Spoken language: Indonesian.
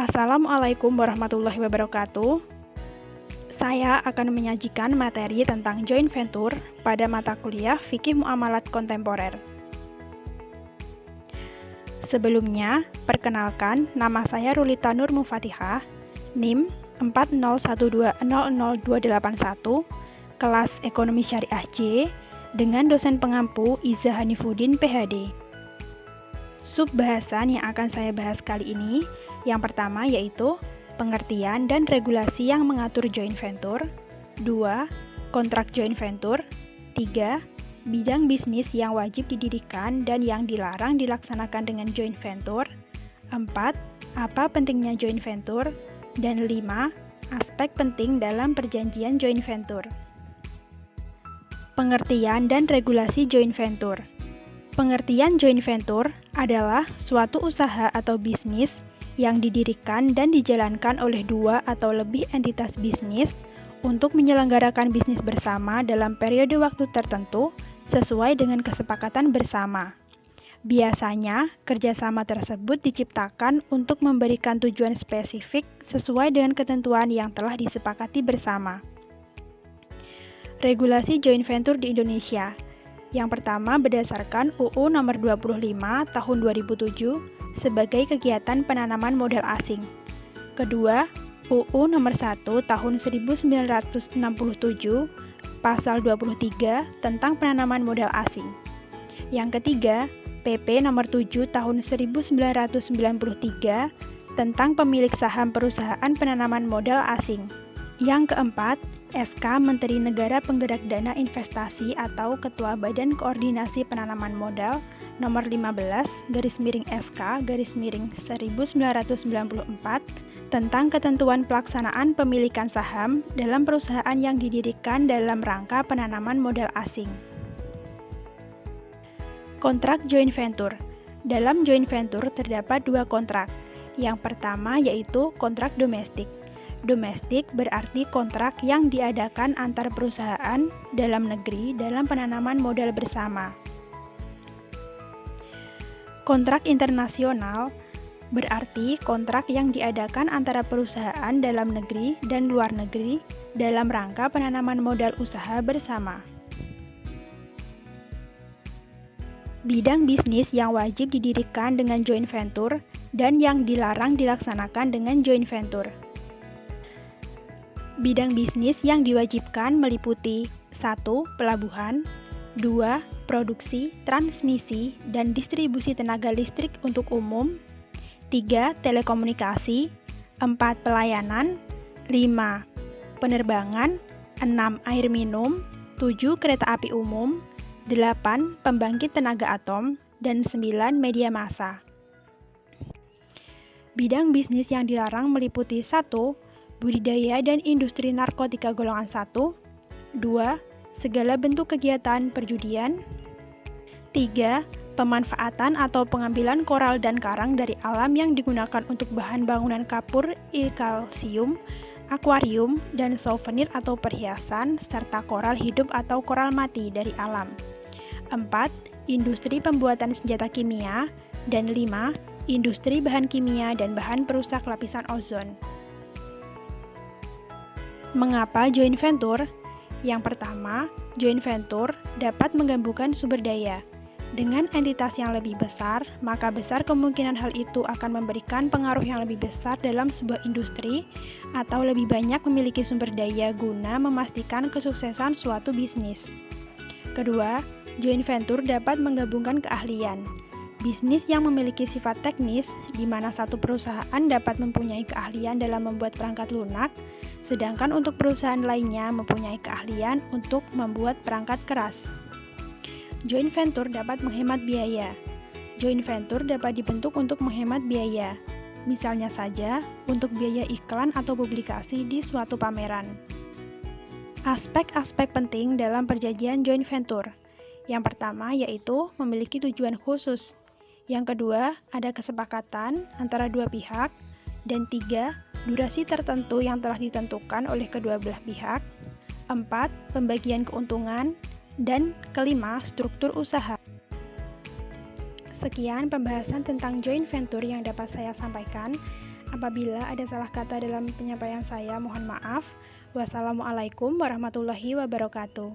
Assalamualaikum warahmatullahi wabarakatuh. Saya akan menyajikan materi tentang joint venture pada mata kuliah Fikih Muamalat Kontemporer. Sebelumnya, perkenalkan, nama saya Rulita Nur Mufatihah, NIM 401200281, kelas Ekonomi Syariah J, dengan dosen pengampu Iza Hanifuddin PhD. Sub bahasan yang akan saya bahas kali ini, yang pertama yaitu pengertian dan regulasi yang mengatur joint venture, 2. Kontrak joint venture, 3. Bidang bisnis yang wajib didirikan dan yang dilarang dilaksanakan dengan joint venture, 4. Apa pentingnya joint venture, dan 5. Aspek penting dalam perjanjian joint venture. Pengertian dan regulasi joint venture. Pengertian joint venture adalah suatu usaha atau bisnis yang didirikan dan dijalankan oleh dua atau lebih entitas bisnis untuk menyelenggarakan bisnis bersama dalam periode waktu tertentu sesuai dengan kesepakatan bersama. Biasanya, kerjasama tersebut diciptakan untuk memberikan tujuan spesifik sesuai dengan ketentuan yang telah disepakati bersama. Regulasi joint venture di Indonesia. Yang pertama berdasarkan UU Nomor 25 Tahun 2007 sebagai kegiatan penanaman modal asing. Kedua, UU Nomor 1 Tahun 1967 Pasal 23 tentang penanaman modal asing. Yang ketiga, PP Nomor 7 Tahun 1993 tentang pemilik saham perusahaan penanaman modal asing. Yang keempat, SK Menteri Negara Penggerak Dana Investasi atau Ketua Badan Koordinasi Penanaman Modal Nomor 15/SK/1994 tentang ketentuan pelaksanaan pemilikan saham dalam perusahaan yang didirikan dalam rangka penanaman modal asing. Kontrak joint venture. Dalam joint venture terdapat dua kontrak. Yang pertama yaitu kontrak domestik. Domestik berarti kontrak yang diadakan antar perusahaan dalam negeri dalam penanaman modal bersama. Kontrak internasional berarti kontrak yang diadakan antara perusahaan dalam negeri dan luar negeri dalam rangka penanaman modal usaha bersama. Bidang bisnis yang wajib didirikan dengan joint venture dan yang dilarang dilaksanakan dengan joint venture. Bidang bisnis yang diwajibkan meliputi 1. Pelabuhan, 2. Produksi, transmisi, dan distribusi tenaga listrik untuk umum, 3. Telekomunikasi, 4. Pelayanan, 5. Penerbangan, 6. Air minum, 7. Kereta api umum, 8. Pembangkit tenaga atom, dan 9. Media massa. Bidang bisnis yang dilarang meliputi 1. Budidaya dan industri narkotika golongan 1, 2. Segala bentuk kegiatan perjudian, 3. Pemanfaatan atau pengambilan koral dan karang dari alam yang digunakan untuk bahan bangunan kapur, kalsium, akuarium, dan souvenir atau perhiasan, serta koral hidup atau koral mati dari alam. 4. Industri pembuatan senjata kimia, dan 5. Industri bahan kimia dan bahan perusak lapisan ozon. Mengapa joint venture? Yang pertama, joint venture dapat menggabungkan sumber daya. Dengan entitas yang lebih besar, maka besar kemungkinan hal itu akan memberikan pengaruh yang lebih besar dalam sebuah industri atau lebih banyak memiliki sumber daya guna memastikan kesuksesan suatu bisnis. Kedua, joint venture dapat menggabungkan keahlian. Bisnis yang memiliki sifat teknis, di mana satu perusahaan dapat mempunyai keahlian dalam membuat perangkat lunak, sedangkan untuk perusahaan lainnya mempunyai keahlian untuk membuat perangkat keras. Joint venture dapat menghemat biaya. Joint venture dapat dibentuk untuk menghemat biaya, misalnya saja untuk biaya iklan atau publikasi di suatu pameran. Aspek-aspek penting dalam perjanjian joint venture. Yang pertama yaitu memiliki tujuan khusus. Yang kedua, ada kesepakatan antara dua pihak. Dan 3. Durasi tertentu yang telah ditentukan oleh kedua belah pihak. 4. Pembagian keuntungan. Dan kelima, struktur usaha. Sekian pembahasan tentang joint venture yang dapat saya sampaikan. Apabila ada salah kata dalam penyampaian saya, mohon maaf. Wassalamualaikum warahmatullahi wabarakatuh.